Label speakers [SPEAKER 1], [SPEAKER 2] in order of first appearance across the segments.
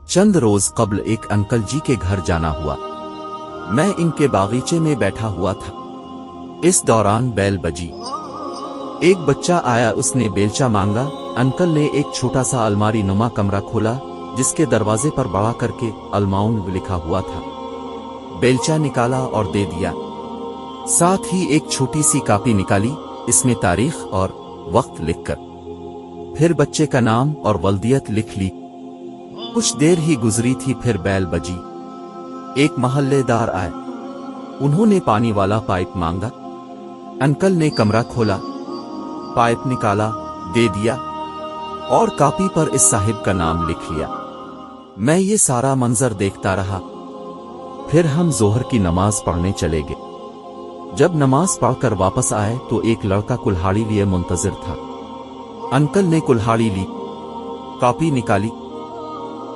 [SPEAKER 1] चंद रोज कब्ल एक अंकल जी के घर जाना हुआ। मैं इनके बागीचे में बैठा हुआ था। इस दौरान बेल बजी। एक बच्चा आया, उसने बेलचा मांगा। अंकल ने एक छोटा सा अलमारी नुमा कमरा खोला जिसके दरवाजे पर बड़ा करके अलमाउन लिखा हुआ था। बेलचा निकाला और दे दिया। साथ ही एक छोटी सी कॉपी निकाली, इसमें तारीख और वक्त लिखकर। फिर बच्चे का नाम और वल्दियत लिख ली। कुछ देर ही गुजरी थी, फिर बेल बजी। एक महल्लेदार आए, उन्होंने पानी वाला पाइप मांगा। अंकल ने कमरा खोला, पाइप निकाला, दे दिया और कॉपी पर इस साहिब का नाम लिख लिया। मैं ये सारा मंजर देखता रहा। फिर हम जोहर की नमाज पढ़ने चले गए। जब नमाज पढ़कर वापस आए तो एक लड़का कुल्हाड़ी लिए मुंतजिर था। अंकल ने कुल्हाड़ी ली, कॉपी निकाली,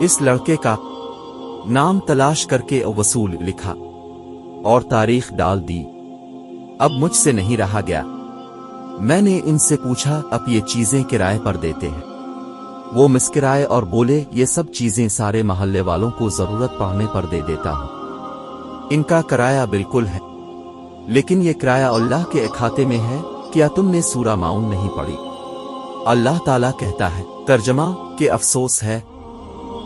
[SPEAKER 1] इस लड़के का नाम तलाश करके वसूल लिखा और तारीख डाल दी। अब मुझसे नहीं रहा गया। मैंने इनसे पूछा, अब ये चीजें किराए पर देते हैं? वो मुस्कुराए और बोले, ये सब चीजें सारे मोहल्ले वालों को जरूरत पड़ने पर दे देता हूं। इनका किराया बिल्कुल है, लेकिन ये किराया अल्लाह के खाते में है। क्या तुमने सूरा माउन नहीं पढ़ी? अल्लाह ताला कहता है, तर्जमा के अफसोस है,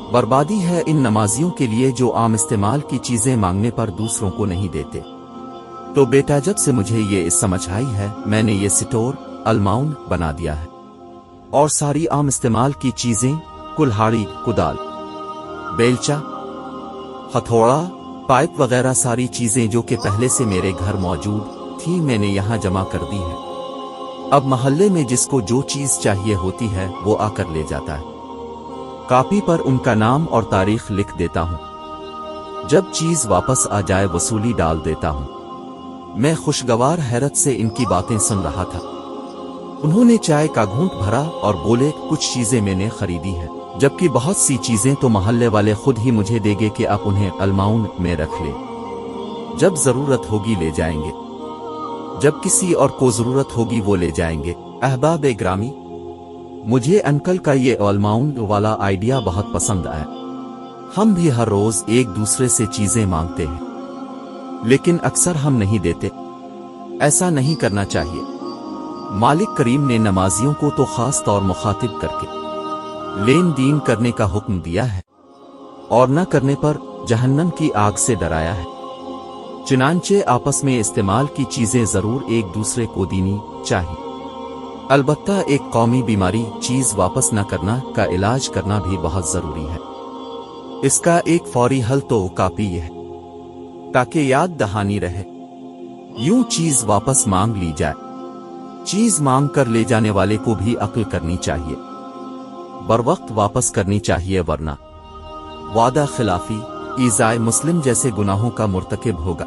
[SPEAKER 1] बर्बादी है इन नमाजियों के लिए जो आम इस्तेमाल की चीजें मांगने पर दूसरों को नहीं देते। तो बेटा, जब से मुझे ये समझ आई है, मैंने ये स्टोर अलमाउन बना दिया है और सारी आम इस्तेमाल की चीजें, कुल्हाड़ी, कुदाल, बेलचा, हथौड़ा, पाइप वगैरह सारी चीजें जो कि पहले से मेरे घर मौजूद थी, मैंने यहाँ जमा कर दी है। अब मोहल्ले में जिसको जो चीज चाहिए होती है वो आकर ले जाता है। कॉपी पर उनका नाम और तारीख लिख देता हूं। जब चीज वापस आ जाए वसूली डाल देता हूं। मैं खुशगवार हैरत से इनकी बातें सुन रहा था। उन्होंने चाय का घूंट भरा और बोले, कुछ चीजें मैंने खरीदी हैं, जबकि बहुत सी चीजें तो मोहल्ले वाले खुद ही मुझे देंगे कि आप उन्हें अलमाउन में रख ले, जब जरूरत होगी ले जाएंगे, जब किसी और को जरूरत होगी वो ले जाएंगे। अहबाब ग्रामी, मुझे अंकल का ये अलमाउन वाला आइडिया बहुत पसंद आया। हम भी हर रोज एक दूसरे से चीजें मांगते हैं, लेकिन अक्सर हम नहीं देते। ऐसा नहीं करना चाहिए। मालिक करीम ने नमाजियों को तो खास तौर मुखातिब करके लेन देन करने का हुक्म दिया है और न करने पर जहन्नम की आग से डराया है। चुनांचे आपस में इस्तेमाल की चीजें जरूर एक दूसरे को देनी चाहिए। अलबत्ता एक कौमी बीमारी, चीज वापस न करना का इलाज करना भी बहुत जरूरी है। इसका एक फौरी हल तो कॉपी है, ताकि याद दहानी रहे। यूं चीज वापस मांग ली जाए। चीज मांग कर ले जाने वाले को भी अक्ल करनी चाहिए, बरवक्त वापस करनी चाहिए, वरना वादा खिलाफी, ईज़ाए मुस्लिम जैसे गुनाहों का मुर्तकिब होगा।